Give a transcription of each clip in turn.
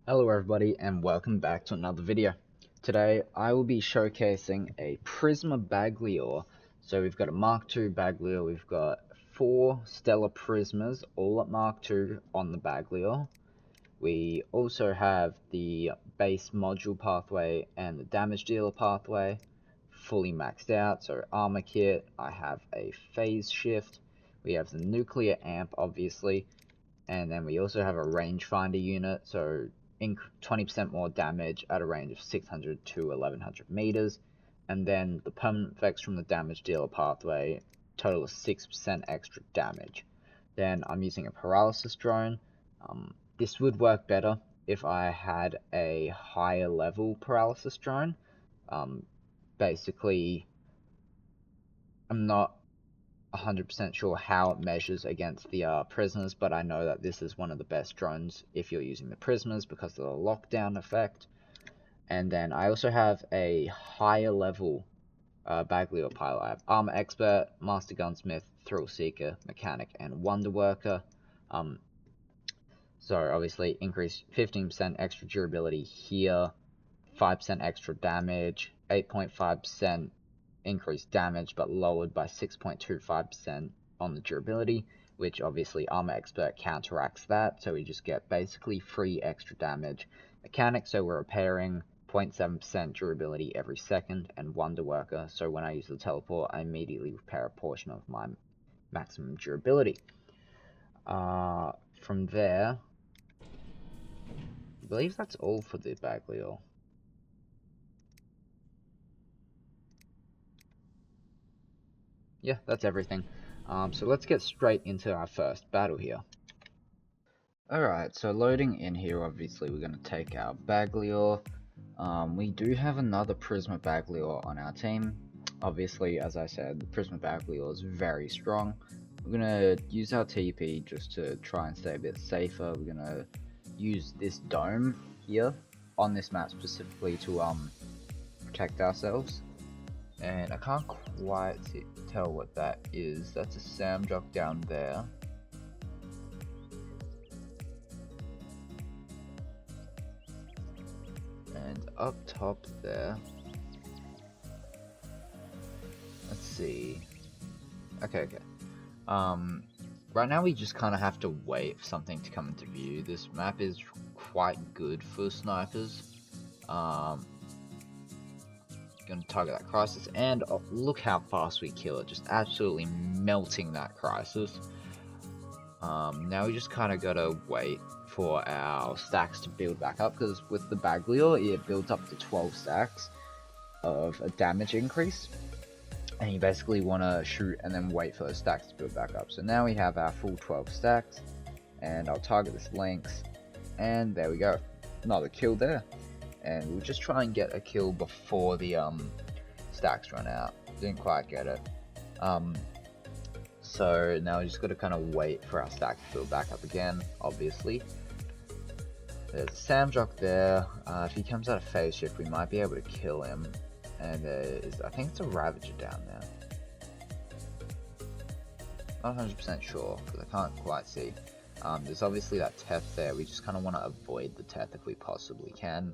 Hello everybody and welcome back to another video. Today I will be showcasing a Prisma Bagliore. So we've got a Mark II Bagliore, we've got 4 Stellar Prismas all at Mark II on the Bagliore. We also have the base module pathway and the damage dealer pathway fully maxed out. So armor kit, I have a phase shift, we have the nuclear amp obviously, and then we also have a rangefinder unit, so 20% more damage at a range of 600 to 1100 meters. And then the permanent effects from the damage dealer pathway, total of 6% extra damage. Then I'm using a paralysis drone. This would work better if I had a higher level paralysis drone. Basically, I'm not 100% sure how it measures against the prisoners, but I know that this is one of the best drones if you're using the prisoners because of the lockdown effect. And then I also have a higher level Bagliore pilot. I have Armor Expert, Master Gunsmith, Thrill Seeker, Mechanic, and Wonder Worker. So obviously increase 15% extra durability here, 5% extra damage, 8.5% increased damage, but lowered by 6.25% on the durability, which obviously Armor Expert counteracts that, so we just get basically free extra damage. Mechanic, so we're repairing 0.7% durability every second, and Wonder Worker, so when I use the teleport, I immediately repair a portion of my maximum durability. From there, I believe that's all for the Bagliore. Yeah, that's everything. So let's get straight into our first battle here. Alright, so loading in here, obviously we're going to take our Bagliore. We do have another Prisma Bagliore on our team. Obviously, as I said, the Prisma Bagliore is very strong. We're going to use our TP just to try and stay a bit safer. We're going to use this dome here on this map specifically to protect ourselves. And I can't quite tell what that is. That's a Samjock down there. And up top there. Let's see. Okay. Right now we just kind of have to wait for something to come into view. This map is quite good for snipers. Gonna target that crisis, and oh, look how fast we kill it, just absolutely melting that crisis. Now we just kind of gotta wait for our stacks to build back up, because with the Bagliore it builds up to 12 stacks of a damage increase, and you basically want to shoot and then wait for those stacks to build back up. So now we have our full 12 stacks, and I'll target this Lynx, and there we go, another kill there. And we'll just try and get a kill before the stacks run out. Didn't quite get it. So now we just got to kind of wait for our stack to build back up again, obviously. There's a Samjock there. If he comes out of phase shift, we might be able to kill him. And there's, I think it's a Ravager down there. Not 100% sure, because I can't quite see. There's obviously that Teth there. We just kind of want to avoid the Teth if we possibly can.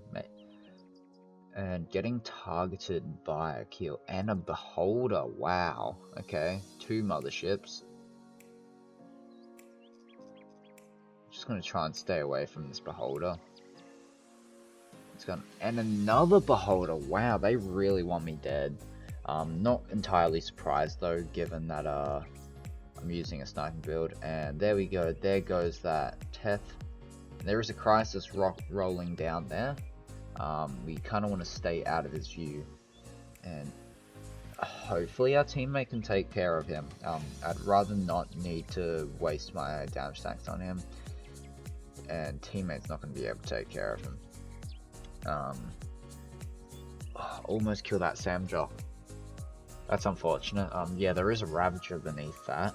And getting targeted by a kill and a beholder. Wow. Okay. 2 motherships. Just gonna try and stay away from this beholder. It's gonna, and another beholder. Wow, they really want me dead. Not entirely surprised though, given that I'm using a sniping build. And there we go. There goes that Teth. There is a crisis rolling down there. We kind of want to stay out of his view, and hopefully our teammate can take care of him. I'd rather not need to waste my damage stacks on him, and teammate's not going to be able to take care of him. Almost kill that Samjock. That's unfortunate. Yeah, there is a Ravager beneath that.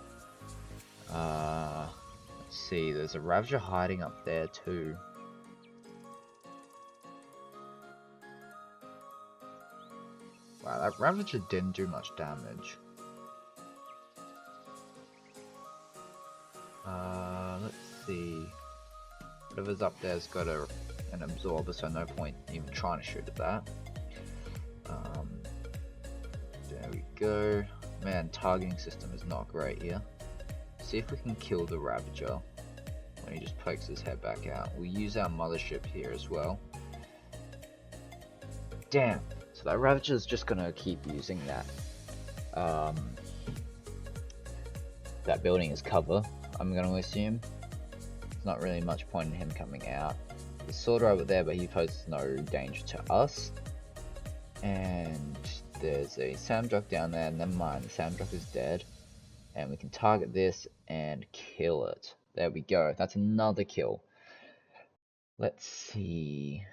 Let's see, there's a Ravager hiding up there too. Wow, that Ravager didn't do much damage. Let's see. Whatever's up there's got an an absorber, so no point even trying to shoot at that. There we go. Man, targeting system is not great here. See if we can kill the Ravager when he just pokes his head back out. We'll use our mothership here as well. Damn. So that Ravager is just gonna keep using that that building as cover, I'm gonna assume. There's not really much point in him coming out. There's Sword Robot there, but he poses no danger to us. And there's a Samdruck down there. Never mind, the Samdruck is dead. And we can target this and kill it. There we go. That's another kill. Let's see.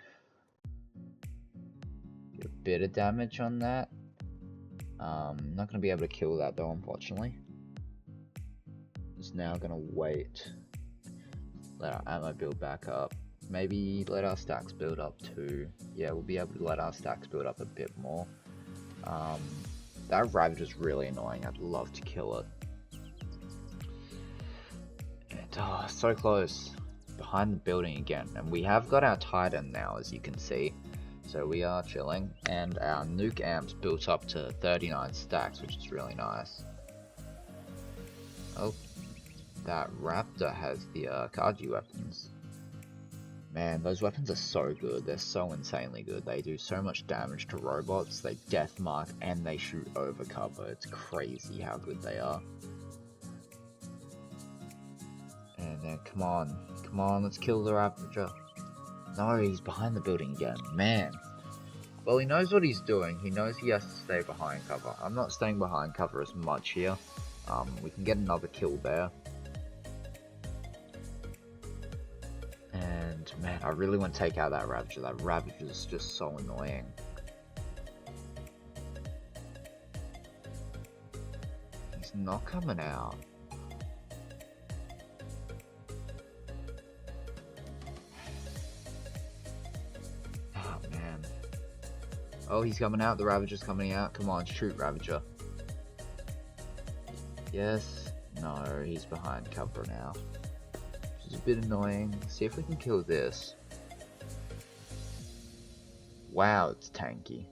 Get a bit of damage on that. Not going to be able to kill that though, unfortunately. Just now going to wait. Let our ammo build back up. Maybe let our stacks build up too. Yeah, we'll be able to let our stacks build up a bit more. That Ravager's really annoying. I'd love to kill it. And oh, so close. Behind the building again. And we have got our Titan now, as you can see. So we are chilling. And our nuke amp's built up to 39 stacks, which is really nice. Oh, that Raptor has the Kaiju weapons. Man, those weapons are so good. They're so insanely good. They do so much damage to robots. They death mark and they shoot over cover. It's crazy how good they are. And then, come on, let's kill the Ravager. No, he's behind the building again. Man. Well, he knows what he's doing. He knows he has to stay behind cover. I'm not staying behind cover as much here. We can get another kill there. And man, I really want to take out that Ravager. That Ravager is just so annoying. He's not coming out. Oh man. Oh, he's coming out. The Ravager's coming out. Come on, shoot, Ravager. Yes. No, he's behind cover now. Which is a bit annoying. See if we can kill this. Wow, it's tanky.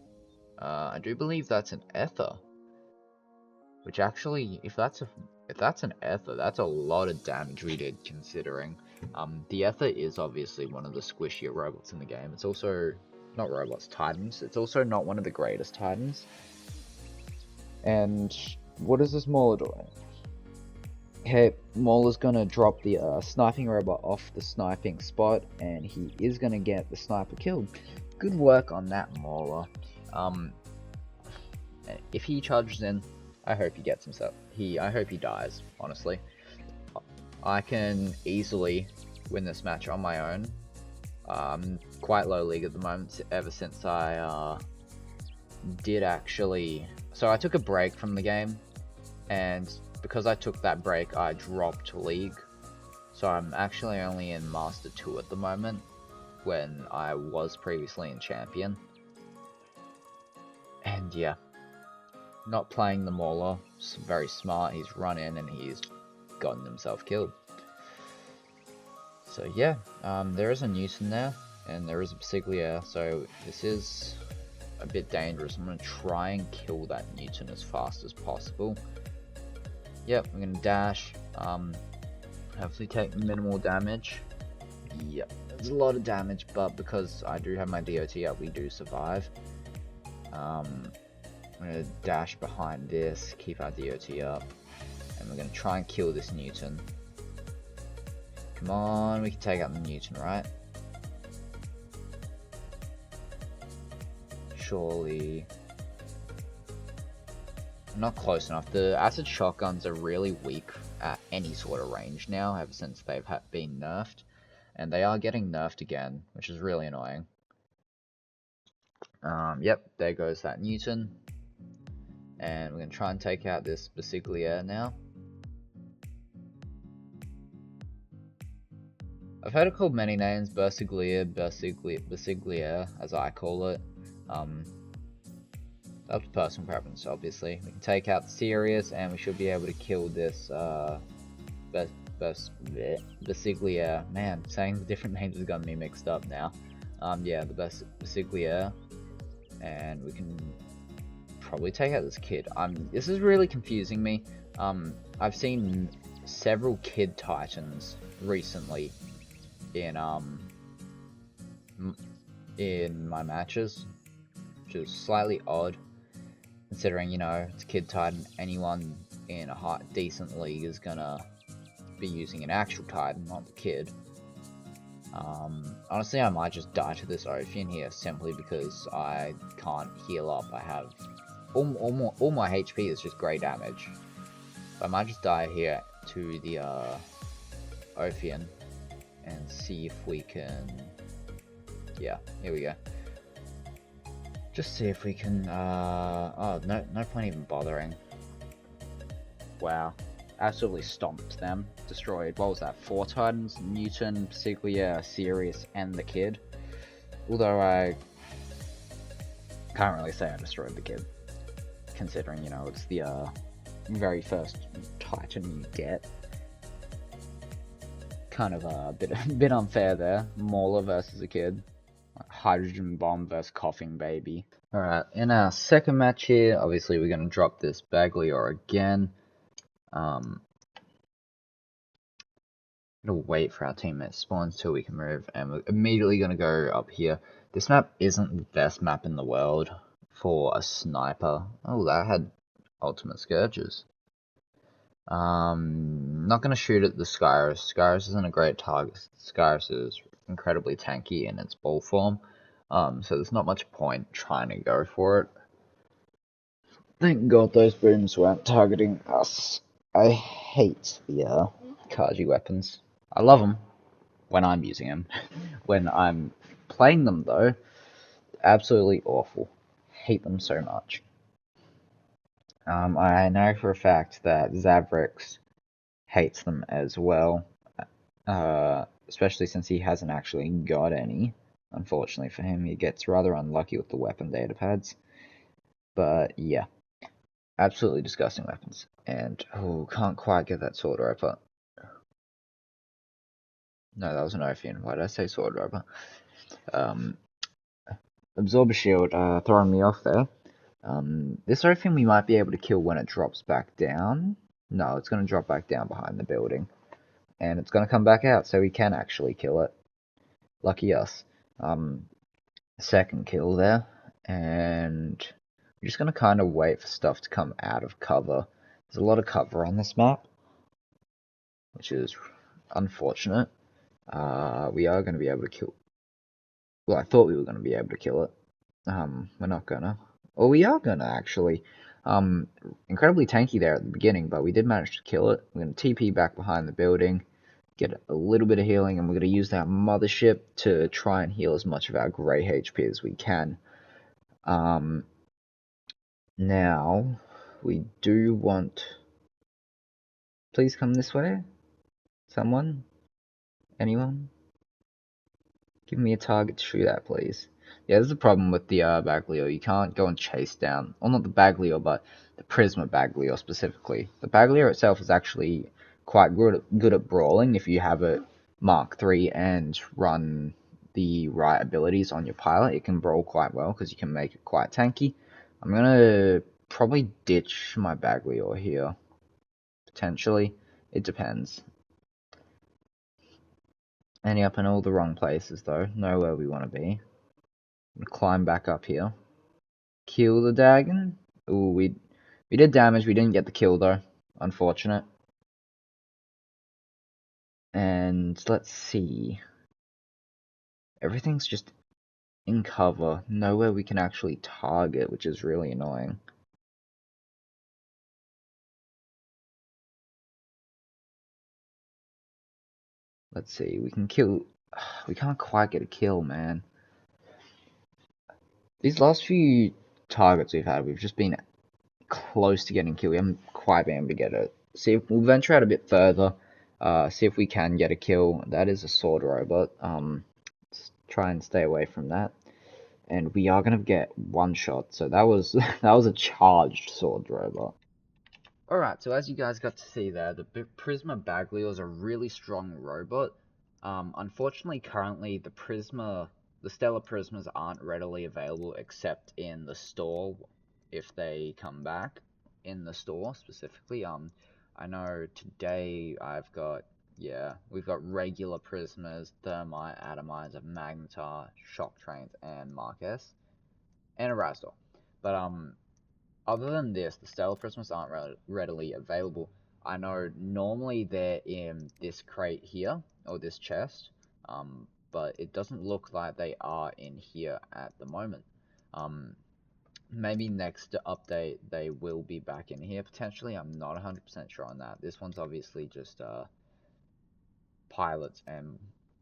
I do believe that's an Ether. Which actually, if that's an Ether, that's a lot of damage we did, considering. The Ether is obviously one of the squishier robots in the game. It's also not robots, Titans. It's also not one of the greatest Titans. And what is this Mauler doing? Okay, Mauler's gonna drop the sniping robot off the sniping spot, and he is gonna get the sniper killed. Good work on that Mauler. If he charges in, I hope he gets himself. I hope he dies, honestly. I can easily win this match on my own. Quite low league at the moment, ever since I did actually... So I took a break from the game, and because I took that break, I dropped league. So I'm actually only in Master 2 at the moment, when I was previously in Champion. And yeah, not playing the Mauler, very smart. He's run in and he's gotten himself killed. So yeah, there is a Newton there, and there is a Bagliore, so this is a bit dangerous. I'm going to try and kill that Newton as fast as possible. Yep, I'm going to dash, hopefully take minimal damage. Yep, there's a lot of damage, but because I do have my DOT up, we do survive. I'm going to dash behind this, keep our DOT up, and we're going to try and kill this Newton. Come on, we can take out the Newton, right? Surely. Not close enough. The acid shotguns are really weak at any sort of range now, ever since they've been nerfed. And they are getting nerfed again, which is really annoying. Yep, there goes that Newton. And we're going to try and take out this Bagliore now. I've heard it called many names, Bagliore, as I call it. That's personal preference, obviously. We can take out the Sirius, and we should be able to kill this Bagliore. Man, saying the different names has gotten me mixed up now. Yeah, the best Bagliore, and we can probably take out this kid. This is really confusing me. I've seen several kid titans recently in in my matches, which is slightly odd considering, you know, it's kid titan. Anyone in a decent league is gonna be using an actual titan, not the kid. Honestly, I might just die to this Ophion here simply because I can't heal up. I have all my HP is just grey damage. So I might just die here to the Ophion and see if we can. Yeah, here we go. Just see if we can. Oh, no point even bothering. Wow. Absolutely stomped them. Destroyed, what was that, 4 Titans? Newton, Bagliore, Sirius, and the Kid. Although I can't really say I destroyed the Kid, considering, you know, it's the very first Titan you get. Kind of a bit unfair there. Mauler versus a Kid. Hydrogen Bomb versus Coughing Baby. Alright, in our second match here, obviously we're going to drop this Bagliore again. Gonna wait for our teammate spawns till we can move, and we're immediately gonna go up here. This map isn't the best map in the world for a sniper. Oh, that had ultimate scourges. Not gonna shoot at the Skyrus. Skyrus isn't a great target. Skyrus is incredibly tanky in its ball form. So there's not much point trying to go for it. Thank God those booms weren't targeting us. I hate the Kaji weapons. I love them when I'm using them. When I'm playing them, though, absolutely awful. Hate them so much. I know for a fact that Zavrix hates them as well, especially since he hasn't actually got any. Unfortunately for him, he gets rather unlucky with the weapon data pads. But yeah, absolutely disgusting weapons. And, oh, can't quite get that sword roper. No, that was an Ophion. Why did I say sword roper? Absorber shield, throwing me off there. This Ophion we might be able to kill when it drops back down. No, it's going to drop back down behind the building. And it's going to come back out, so we can actually kill it. Lucky us. Second kill there. And we're just going to kind of wait for stuff to come out of cover. There's a lot of cover on this map, which is unfortunate. We are going to be able to kill. Well, I thought we were going to be able to kill it. We're not gonna. Well, we are gonna actually. Incredibly tanky there at the beginning, but we did manage to kill it. We're gonna TP back behind the building, get a little bit of healing, and we're gonna use that mothership to try and heal as much of our grey HP as we can. Now, we do want. Please come this way. Someone? Anyone? Give me a target to shoot at, please. Yeah, there's a problem with the Bagliore. You can't go and chase down, well, not the Bagliore, but the Prisma Bagliore specifically. The Bagliore itself is actually quite good at brawling if you have it Mark 3 and run the right abilities on your pilot. It can brawl quite well because you can make it quite tanky. I'm gonna probably ditch my Bagliore here, potentially. It depends. Ending up in all the wrong places though, know where we want to be. Climb back up here. Kill the dragon. Ooh, we did damage. We didn't get the kill though. Unfortunate. And let's see. Everything's just in cover. Nowhere we can actually target, which is really annoying. Let's see. We can kill. We can't quite get a kill, man. These last few targets we've had, we've just been close to getting kill. We haven't quite been able to get it. See if we'll venture out a bit further. See if we can get a kill. That is a sword robot. Let's try and stay away from that. And we are gonna get one shot. So that was that was a charged sword robot. Alright, so as you guys got to see there, the Prisma Bagliore is a really strong robot. Unfortunately, currently the Prisma the Stellar Prismas aren't readily available except in the store if they come back in the store specifically. I know today we've got regular Prismas, Thermite, Atomizer, Magnetar, Shock Trains, and Marquez, and a Razdor. But other than this, the Stellar Prismas aren't readily available. I know normally they're in this crate here, or this chest, but it doesn't look like they are in here at the moment. Maybe next update they will be back in here potentially. I'm not 100% sure on that. This one's obviously just pilots and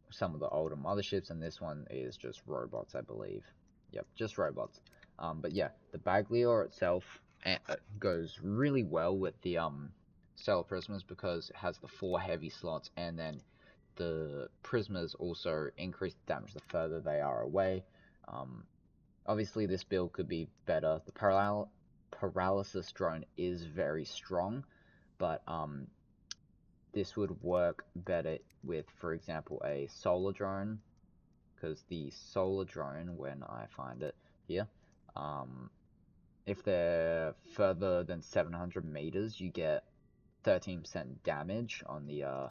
some of the older motherships, and this one is just robots, I believe. Yep, just robots. But yeah, the Bagliore itself goes really well with the Stellar Prismas because it has the 4 heavy slots, and then the Prismas also increase the damage the further they are away. Obviously, this build could be better. The Paralysis Drone is very strong, but this would work better with, for example, a Solar Drone, because the Solar Drone, when I find it here, if they're further than 700 meters, you get 13% damage on the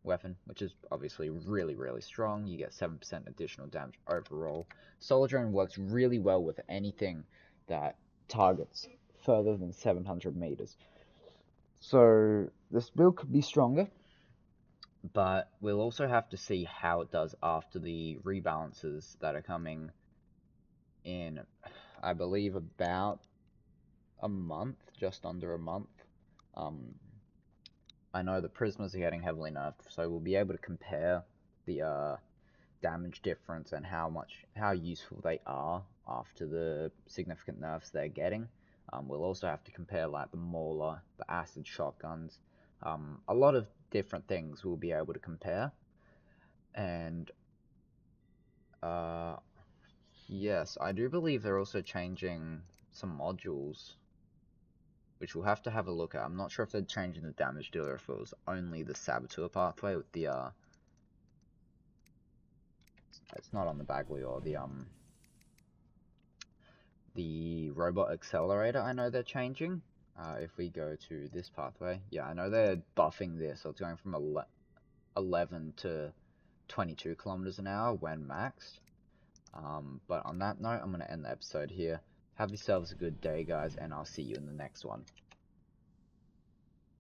weapon, which is obviously really, really strong. You get 7% additional damage overall. Solar Drone works really well with anything that targets further than 700 meters. So this build could be stronger, but we'll also have to see how it does after the rebalances that are coming in, I believe, about a month, just under a month. I know the Prismas are getting heavily nerfed, so we'll be able to compare the damage difference and how useful they are after the significant nerfs they're getting. We'll also have to compare like the Mauler, the acid shotguns, a lot of different things we'll be able to compare. And yes, I do believe they're also changing some modules, which we'll have to have a look at. I'm not sure if they're changing the damage dealer, if it was only the Saboteur pathway with the it's not on the Bagliore, the Robot Accelerator. I know they're changing. If we go to this pathway, yeah, I know they're buffing this, so it's going from 11 to 22 kilometers an hour when maxed. But on that note, I'm going to end the episode here. Have yourselves a good day, guys, and I'll see you in the next one.